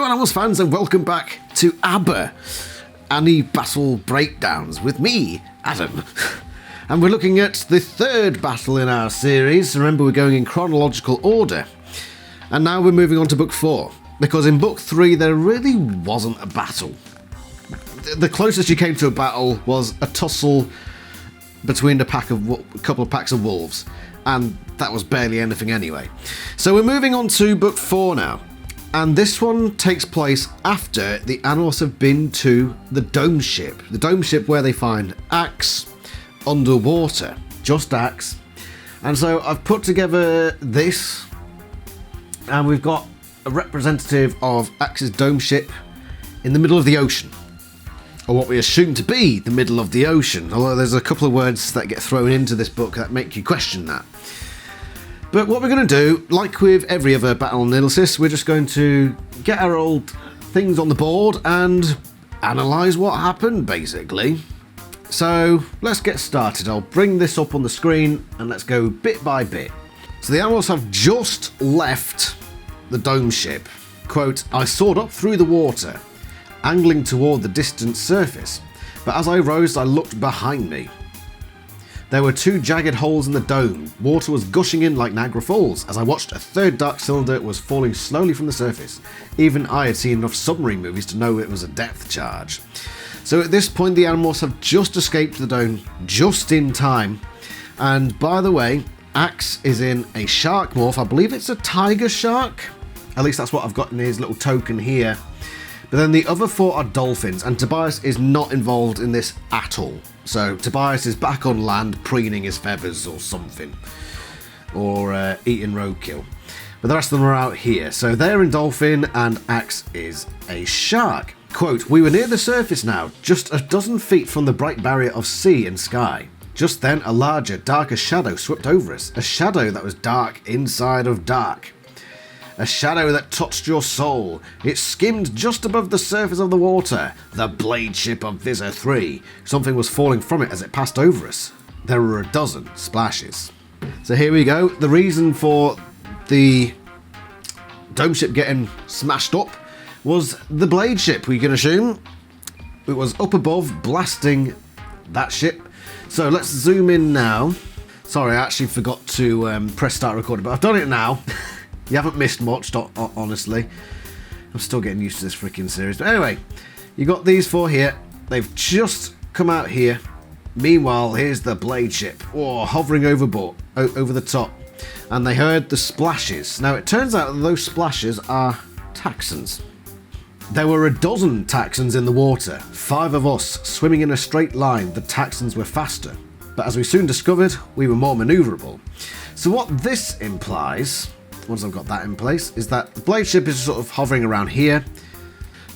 Hello Animals fans and welcome back to AniBattle Breakdowns with me, Adam. And we're looking at the third battle in our series. Remember, we're going in chronological order. And now we're moving on to book 4, because in book 3 there really wasn't a battle. The closest you came to a battle was a tussle between a couple of packs of wolves, and that was barely anything anyway. So we're moving on to book 4 now. And this one takes place after the animals have been to the dome ship. The dome ship where they find Axe underwater. Just Axe. And so I've put together this. And we've got a representative of Axe's dome ship in the middle of the ocean. Or what we assume to be the middle of the ocean. Although there's a couple of words that get thrown into this book that make you question that. But what we're going to do, like with every other battle analysis, we're just going to get our old things on the board and analyse what happened, basically. So let's get started. I'll bring this up on the screen and let's go bit by bit. So the animals have just left the dome ship. Quote, I soared up through the water, angling toward the distant surface, but as I rose I looked behind me. There were 2 jagged holes in the dome. Water was gushing in like Niagara Falls. As I watched, a third dark cylinder was falling slowly from the surface. Even I had seen enough submarine movies to know it was a depth charge. So at this point, the animals have just escaped the dome, just in time. And by the way, Axe is in a shark morph. I believe it's a tiger shark. At least that's what I've got in his little token here. But then the other 4 are dolphins, and Tobias is not involved in this at all. So Tobias is back on land preening his feathers or something. Or eating roadkill. But the rest of them are out here. So they're in dolphin and Axe is a shark. Quote, we were near the surface now, just a dozen feet from the bright barrier of sea and sky. Just then a larger, darker shadow swept over us. A shadow that was dark inside of dark. A shadow that touched your soul. It skimmed just above the surface of the water. The blade ship of Visser Three. Something was falling from it as it passed over us. There were a dozen splashes. So here we go. The reason for the dome ship getting smashed up was the blade ship, we can assume. It was up above blasting that ship. So let's zoom in now. Sorry, I actually forgot to press start recording, but I've done it now. You haven't missed much, honestly. I'm still getting used to this freaking series. But anyway, you got these 4 here. They've just come out here. Meanwhile, here's the blade ship. Oh, hovering over the top. And they heard the splashes. Now, it turns out that those splashes are taxons. There were a dozen taxons in the water. 5 of us swimming in a straight line. The taxons were faster. But as we soon discovered, we were more manoeuvrable. So what this implies, once I've got that in place, is that the blade ship is sort of hovering around here.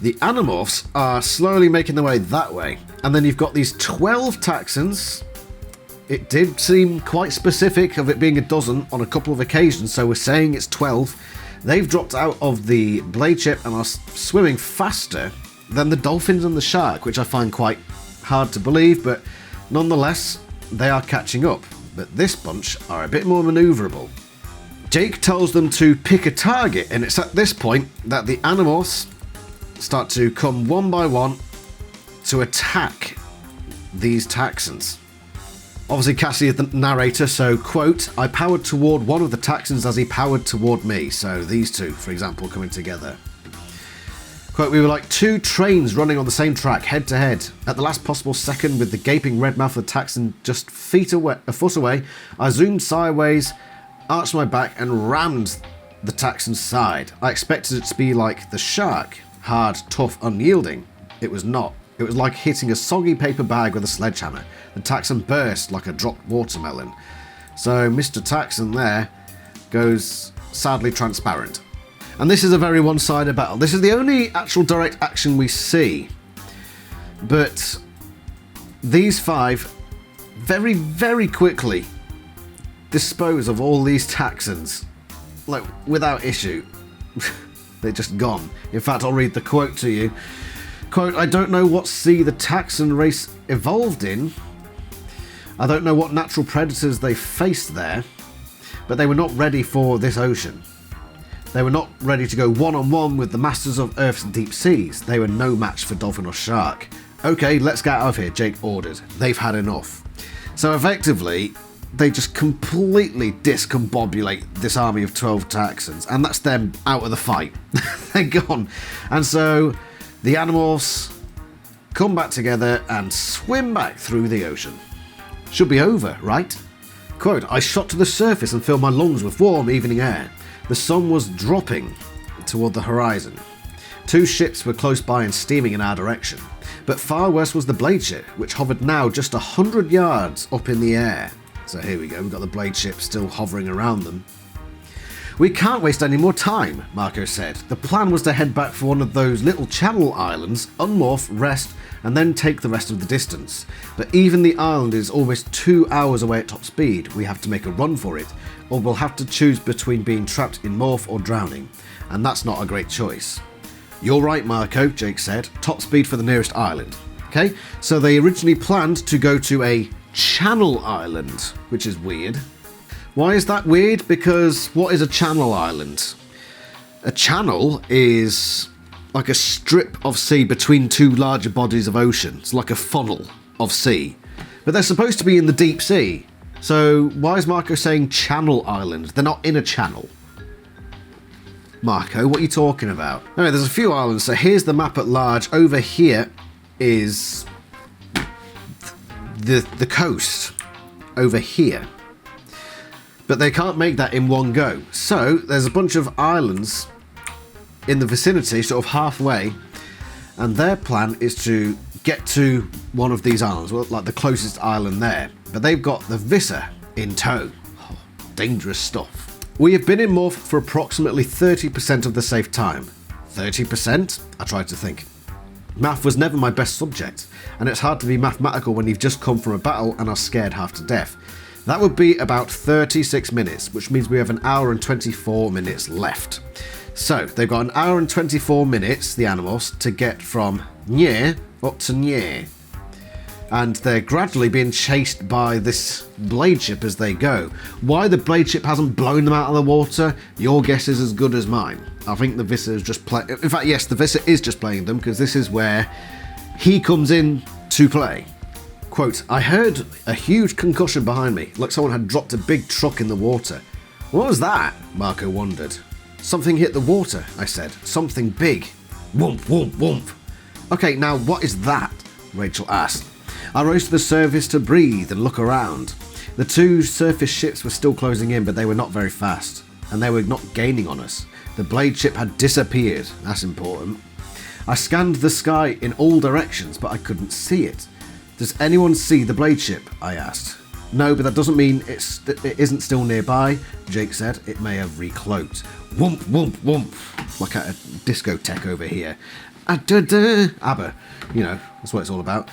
The Animorphs are slowly making their way that way. And then you've got these 12 taxons. It did seem quite specific of it being a dozen on a couple of occasions, so we're saying it's 12. They've dropped out of the blade ship and are swimming faster than the dolphins and the shark, which I find quite hard to believe, but nonetheless, they are catching up. But this bunch are a bit more manoeuvrable. Jake tells them to pick a target, and it's at this point that the Animorphs start to come one by one to attack these taxons. Obviously, Cassie is the narrator, so, quote, I powered toward one of the taxons as he powered toward me. So these 2, for example, coming together. Quote, we were like 2 trains running on the same track, head to head. At the last possible second, with the gaping red mouth of the taxon just a foot away, I zoomed sideways, arched my back and rammed the taxon's side. I expected it to be like the shark, hard, tough, unyielding. It was not. It was like hitting a soggy paper bag with a sledgehammer. The taxon burst like a dropped watermelon. So Mr. Taxon there goes sadly transparent. And this is a very one-sided battle. This is the only actual direct action we see. But these 5 very, very quickly dispose of all these taxons, like, without issue. They're just gone. In fact, I'll read the quote to you. Quote, I don't know what sea the taxon race evolved in. I don't know what natural predators they faced there, but they were not ready for this ocean. They were not ready to go one-on-one with the masters of Earth's deep seas. They were no match for dolphin or shark. Okay, let's get out of here, Jake ordered. They've had enough. So effectively, they just completely discombobulate this army of 12 Texans, and that's them out of the fight. They're gone. And so the Animorphs come back together and swim back through the ocean. Should be over, right? Quote, I shot to the surface and filled my lungs with warm evening air. The sun was dropping toward the horizon. 2 ships were close by and steaming in our direction, but far worse was the blade ship, which hovered now just 100 yards up in the air. So here we go, we've got the blade ship still hovering around them. We can't waste any more time, Marco said. The plan was to head back for one of those little channel islands, unmorph, rest, and then take the rest of the distance. But even the island is almost 2 hours away at top speed. We have to make a run for it, or we'll have to choose between being trapped in morph or drowning. And that's not a great choice. You're right, Marco, Jake said. Top speed for the nearest island. Okay, so they originally planned to go to a channel island, which is weird. Why is that weird? Because what is a channel island? A channel is like a strip of sea between 2 larger bodies of ocean. It's like a funnel of sea. But they're supposed to be in the deep sea. So why is Marco saying channel island? They're not in a channel. Marco, what are you talking about? Anyway, there's a few islands. So here's the map at large. Over here is the coast. Over here. But they can't make that in one go. So there's a bunch of islands in the vicinity, sort of halfway, and their plan is to get to one of these islands, well, like the closest island there. But they've got the Visser in tow. Oh, dangerous stuff. We have been in morph for approximately 30% of the safe time. 30%? I tried to think. Math was never my best subject, and it's hard to be mathematical when you've just come from a battle and are scared half to death. That would be about 36 minutes, which means we have an hour and 24 minutes left. So, they've got an hour and 24 minutes, the Animorphs, to get from Nye up to Nye. And they're gradually being chased by this blade ship as they go. Why the blade ship hasn't blown them out of the water, your guess is as good as mine. I think the Visser is just playing... In fact, yes, the Visser is just playing them, because this is where he comes in to play. Quote, I heard a huge concussion behind me, like someone had dropped a big truck in the water. What was that? Marco wondered. Something hit the water, I said. Something big. Whoomp, whoomp, whoomp. Okay, now what is that? Rachel asked. I rose to the surface to breathe and look around. The 2 surface ships were still closing in, but they were not very fast, and they were not gaining on us. The blade ship had disappeared. That's important. I scanned the sky in all directions, but I couldn't see it. Does anyone see the blade ship? I asked. No, but that doesn't mean it isn't still nearby, Jake said. It may have recloaked. Whoomp, whoomp, whoomp. Like a discotheque over here. ABBA. You know, that's what it's all about.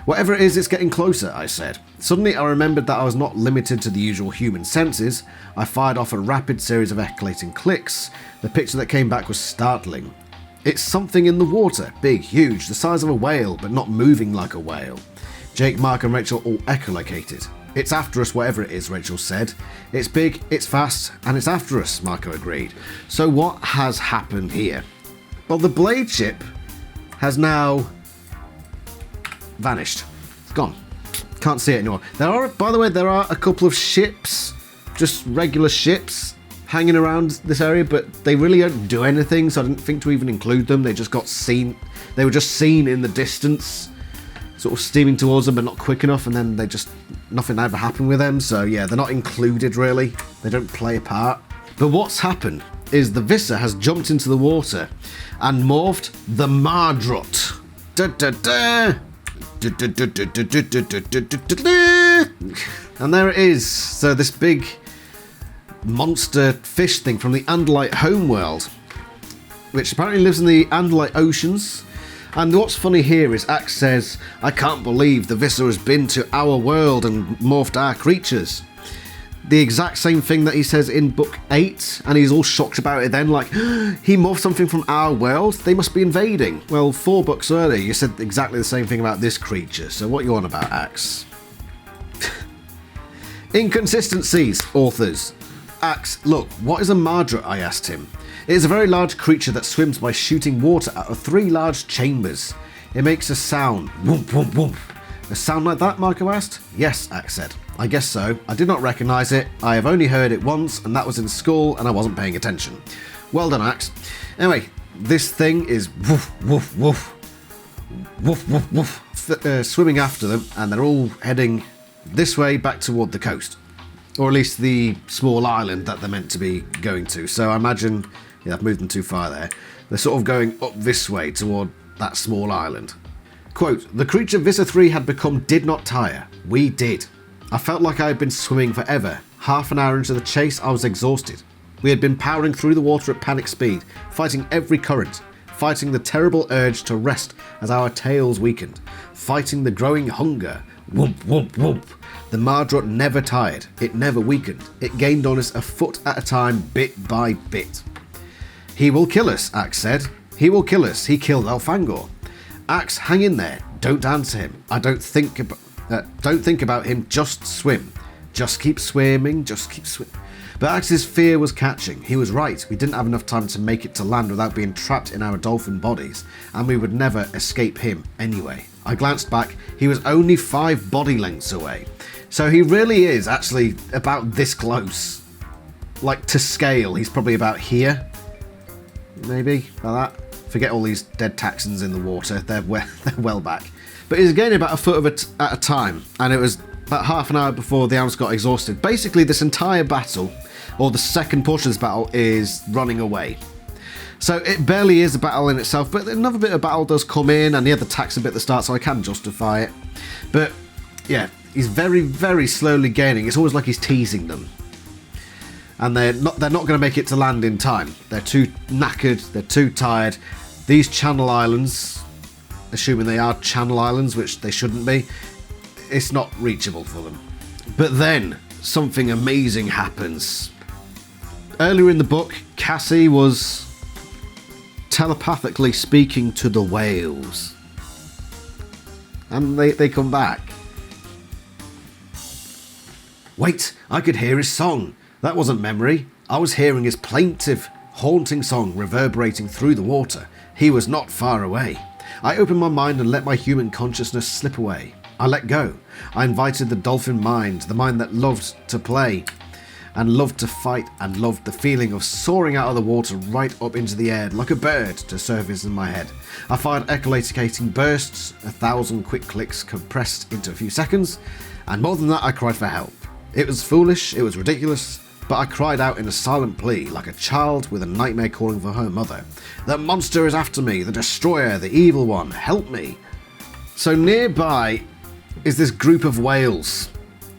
Whatever it is, it's getting closer, I said. Suddenly I remembered that I was not limited to the usual human senses. I fired off a rapid series of escalating clicks. The picture that came back was startling. It's something in the water, big, huge, the size of a whale, but not moving like a whale. Jake, Mark and Rachel all echolocated. It's after us, whatever it is, Rachel said. It's big, it's fast, and it's after us, Marco agreed. So what has happened here? Well, the blade ship has now vanished. It's gone. Can't see it anymore. By the way, there are a couple of ships, just regular ships, hanging around this area, but they really don't do anything, so I didn't think to even include them. They just got seen. They were just seen in the distance, sort of steaming towards them, but not quick enough, and then nothing ever happened with them, so yeah, they're not included really. They don't play a part. But what's happened is the Visser has jumped into the water and morphed the Mardrut. And there it is. So this big monster fish thing from the Andalite homeworld, which apparently lives in the Andalite oceans. And what's funny here is Axe says, I can't believe the Visser has been to our world and morphed our creatures. The exact same thing that he says in book 8, and he's all shocked about it then, like, he morphed something from our world? They must be invading. Well, 4 books earlier, you said exactly the same thing about this creature, so what are you on about, Axe? Inconsistencies, authors. Axe, look, what is a Mardrut? I asked him. It is a very large creature that swims by shooting water out of 3 large chambers. It makes a sound. Whoomp, whoomp, whoomp. A sound like that, Marco asked. Yes, Axe said. I guess so. I did not recognise it. I have only heard it once, and that was in school, and I wasn't paying attention. Well done, Axe. Anyway, this thing is woof, woof, woof. Woof, woof, woof. Swimming after them, and they're all heading this way back toward the coast. Or at least the small island that they're meant to be going to. So I imagine, yeah, I've moved them too far there. They're sort of going up this way toward that small island. Quote, the creature Visser Three had become did not tire. We did. I felt like I had been swimming forever. Half an hour into the chase, I was exhausted. We had been powering through the water at panic speed, fighting every current, fighting the terrible urge to rest as our tails weakened, fighting the growing hunger. Whoomp, whoomp, whoomp. The Mardrut never tired. It never weakened. It gained on us a foot at a time, bit by bit. He will kill us, Axe said. He will kill us. He killed Elfangor. Axe, hang in there. Don't answer him. Don't think about him. Just swim. Just keep swimming. Just keep swimming. But Axe's fear was catching. He was right. We didn't have enough time to make it to land without being trapped in our dolphin bodies, and we would never escape him anyway. I glanced back. He was only 5 body lengths away. So he really is actually about this close. Like, to scale, he's probably about here. Maybe, like that. Forget all these dead taxons in the water. They're well back. But he's gaining about a foot at a time, and it was about half an hour before the ounce got exhausted. Basically, this entire battle, or the second portion of this battle, is running away. So it barely is a battle in itself, but another bit of battle does come in, and he had the taxon bit at the start, so I can justify it. But yeah, he's very, very slowly gaining. It's always like he's teasing them. And they're not going to make it to land in time. They're too knackered, they're too tired. These Channel Islands, assuming they are Channel Islands, which they shouldn't be, it's not reachable for them. But then, something amazing happens. Earlier in the book, Cassie was telepathically speaking to the whales. And they come back. Wait, I could hear his song. That wasn't memory. I was hearing his plaintive, haunting song reverberating through the water. He was not far away. I opened my mind and let my human consciousness slip away. I let go. I invited the dolphin mind, the mind that loved to play and loved to fight and loved the feeling of soaring out of the water right up into the air like a bird to surface in my head. I fired echolating bursts, 1,000 quick clicks compressed into a few seconds, and more than that I cried for help. It was foolish, it was ridiculous, but I cried out in a silent plea, like a child with a nightmare calling for her mother. The monster is after me, the destroyer, the evil one, help me. So nearby is this group of whales,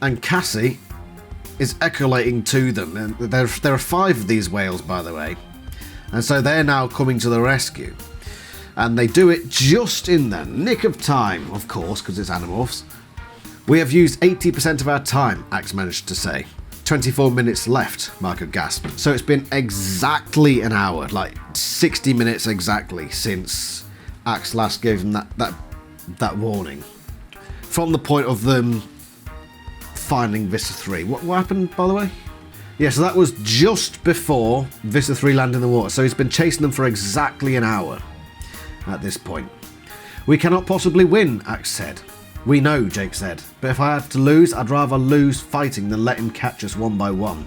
and Cassie is echolating to them. And there are 5 of these whales, by the way, and so they're now coming to the rescue. And they do it just in the nick of time, of course, because it's Animorphs. We have used 80% of our time, Axe managed to say. 24 minutes left, Marco gasped. So it's been exactly an hour, like 60 minutes exactly, since Axe last gave them that warning. From the point of them finding Visser Three. What happened, by the way? Yeah, so that was just before Visser Three landed in the water. So he's been chasing them for exactly an hour at this point. We cannot possibly win, Axe said. We know, Jake said, but if I have to lose, I'd rather lose fighting than let him catch us one by one.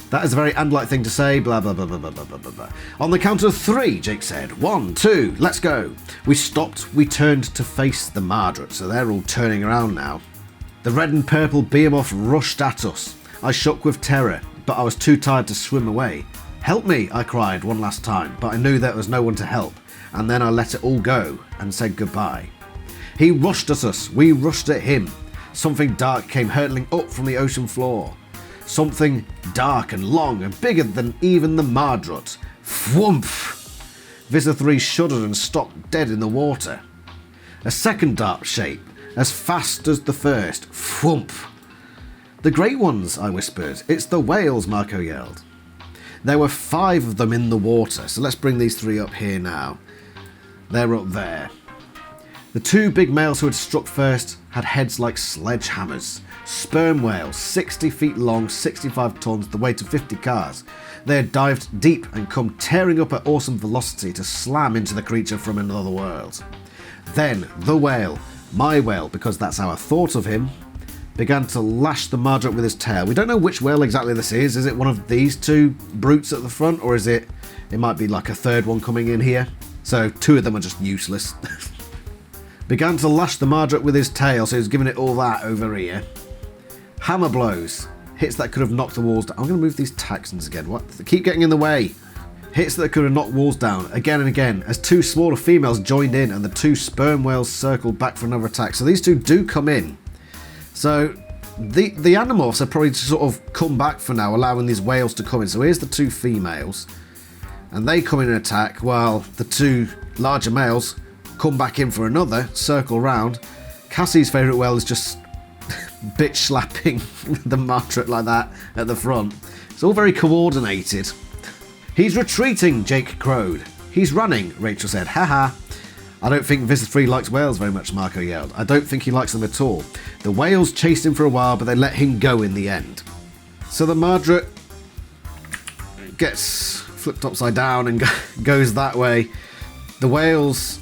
That is a very Ant-like thing to say, blah blah blah blah blah blah blah blah. On the count of 3, Jake said. 1, 2, let's go. We stopped, we turned to face the Mardrut, so they're all turning around now. The red and purple behemoth rushed at us. I shook with terror, but I was too tired to swim away. Help me, I cried one last time, but I knew there was no one to help, and then I let it all go and said goodbye. He rushed at us, we rushed at him. Something dark came hurtling up from the ocean floor. Something dark and long and bigger than even the Mardrut. Fwoomph! Visser Three shuddered and stopped dead in the water. A second dark shape, as fast as the first. Fwoomph! The great ones, I whispered. It's the whales, Marco yelled. There were 5 of them in the water, so let's bring these 3 up here now. They're up there. The 2 big males who had struck first had heads like sledgehammers. Sperm whales, 60 feet long, 65 tons, the weight of 50 cars. They had dived deep and come tearing up at awesome velocity to slam into the creature from another world. Then the whale, my whale, because that's how I thought of him, began to lash the Mardrut with his tail. We don't know which whale exactly this is. Is it one of these two brutes at the front, or is it might be like a third one coming in here? So 2 of them are just useless. Began to lash the Mardrut with his tail, so he's giving it all that over here. Hammer blows. Hits that could have knocked the walls down. I'm going to move these Taxons again. What? They keep getting in the way. Hits that could have knocked walls down again and again as 2 smaller females joined in and the 2 sperm whales circled back for another attack. So these 2 do come in. So the Animorphs have probably sort of come back for now, allowing these whales to come in. So here's the 2 females. And they come in and attack while the 2 larger males come back in for another, circle round. Cassie's favourite whale is just bitch slapping the Mardrut like that at the front. It's all very coordinated. He's retreating, Jake crowed. He's running, Rachel said. Haha. I don't think Visser Three likes whales very much, Marco yelled. I don't think he likes them at all. The whales chased him for a while, but they let him go in the end. So the Mardrut gets flipped upside down and goes that way. The whales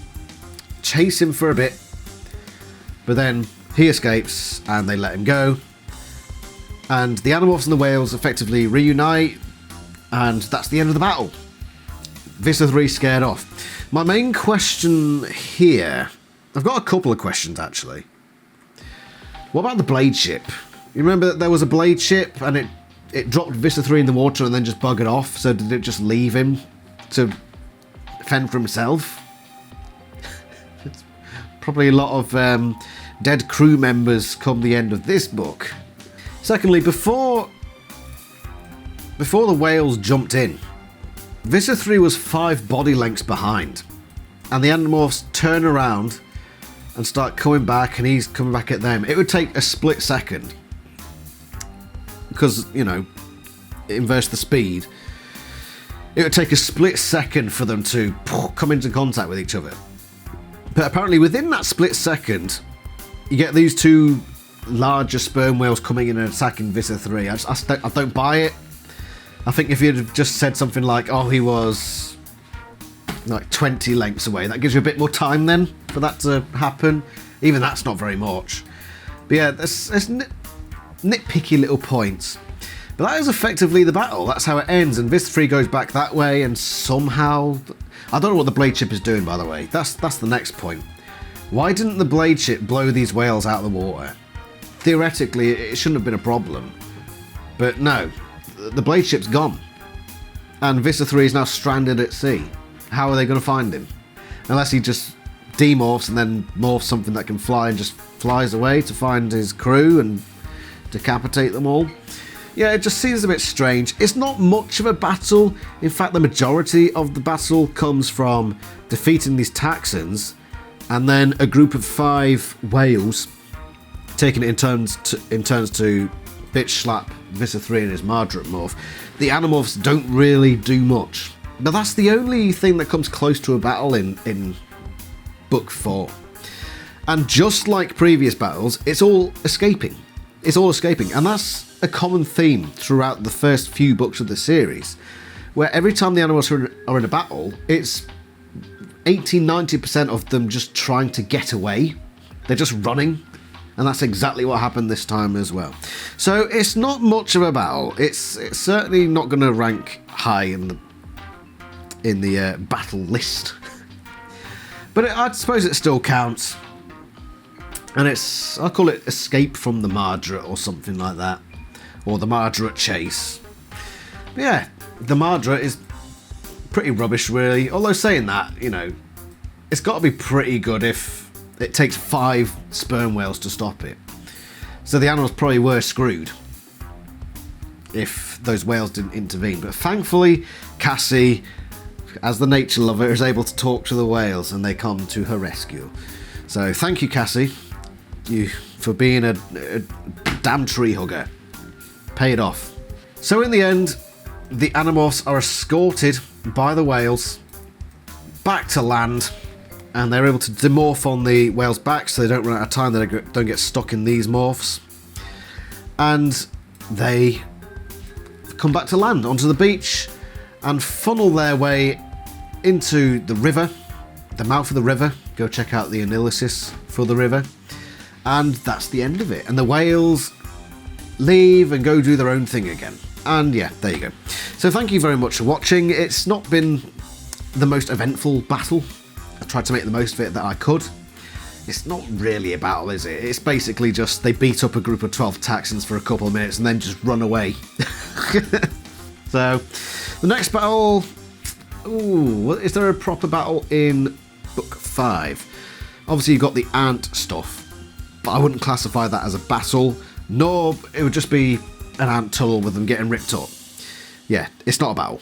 chase him for a bit, but then he escapes and they let him go. And the Animorphs and the whales effectively reunite, and that's the end of the battle. Visser Three scared off. My main question here... I've got a couple of questions, actually. What about the blade ship? You remember that there was a blade ship and it dropped Visser Three in the water and then just buggered off? So did it just leave him to fend for himself? It's probably a lot of dead crew members come the end of this book. Secondly, before the whales jumped in, Visser Three was 5 body lengths behind, and the Animorphs turn around and start coming back, and he's coming back at them. It would take a split second, because, you know, inverse the speed. It would take a split second for them to come into contact with each other. But apparently within that split second, you get these 2 larger sperm whales coming in and attacking Visser Three. I don't buy it. I think if you'd have just said something like, oh, he was like 20 lengths away, that gives you a bit more time then for that to happen. Even that's not very much. But yeah, there's nitpicky little points. But that is effectively the battle. That's how it ends, and Visser Three goes back that way, and somehow... I don't know what the blade ship is doing, by the way. That's the next point. Why didn't the blade ship blow these whales out of the water? Theoretically, it shouldn't have been a problem. But no. The blade ship's gone, and Visser Three is now stranded at sea. How are they going to find him? Unless he just demorphs and then morphs something that can fly and just flies away to find his crew and decapitate them all. Yeah, it just seems a bit strange. It's not much of a battle. In fact, the majority of the battle comes from defeating these Taxons, and then a group of 5 whales taking it in turns to bitch slap Visser Three and his Mardrut morph. The Animorphs don't really do much. But that's the only thing that comes close to a battle in Book 4. And just like previous battles, it's all escaping. It's all escaping. And that's a common theme throughout the first few books of the series, where every time the Animorphs are in a battle, it's 80-90% of them just trying to get away. They're just running. And that's exactly what happened this time as well. So it's not much of a battle. It's certainly not going to rank high in the battle list. But I suppose it still counts. And I'll call it Escape from the Mardrut or something like that. Or the Mardrut Chase. But yeah, the Mardrut is pretty rubbish, really. Although saying that, you know, it's got to be pretty good if it takes 5 sperm whales to stop it. So the animals probably were screwed if those whales didn't intervene. But thankfully, Cassie, as the nature lover, is able to talk to the whales and they come to her rescue. So thank you, Cassie, for being a damn tree hugger. Paid off. So in the end, the Animorphs are escorted by the whales back to land, and they're able to demorph on the whale's back so they don't run out of time, they don't get stuck in these morphs. And they come back to land, onto the beach, and funnel their way into the river, the mouth of the river. Go check out the analysis for the river. And that's the end of it. And the whales leave and go do their own thing again. And yeah, there you go. So thank you very much for watching. It's not been the most eventful battle. I tried to make the most of it that I could. It's not really a battle, is it? It's basically just they beat up a group of 12 Taxons for a couple of minutes and then just run away. So, the next battle... Ooh, is there a proper battle in Book 5? Obviously you've got the ant stuff, but I wouldn't classify that as a battle, nor it would just be an ant tunnel with them getting ripped up. Yeah, it's not a battle.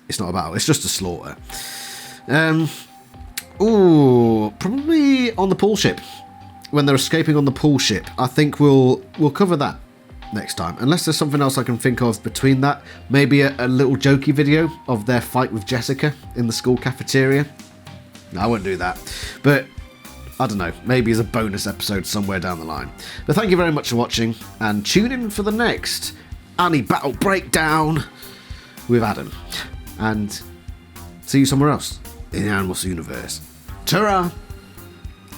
It's not a battle, it's just a slaughter. Ooh, probably on the pool ship. When they're escaping on the pool ship. I think we'll cover that next time. Unless there's something else I can think of between that. Maybe a little jokey video of their fight with Jessica in the school cafeteria. No, I won't do that. But, I don't know, maybe as a bonus episode somewhere down the line. But thank you very much for watching, and tune in for the next AniBattle Breakdown with Adam. And see you somewhere else in the Animals universe. Ta-ra!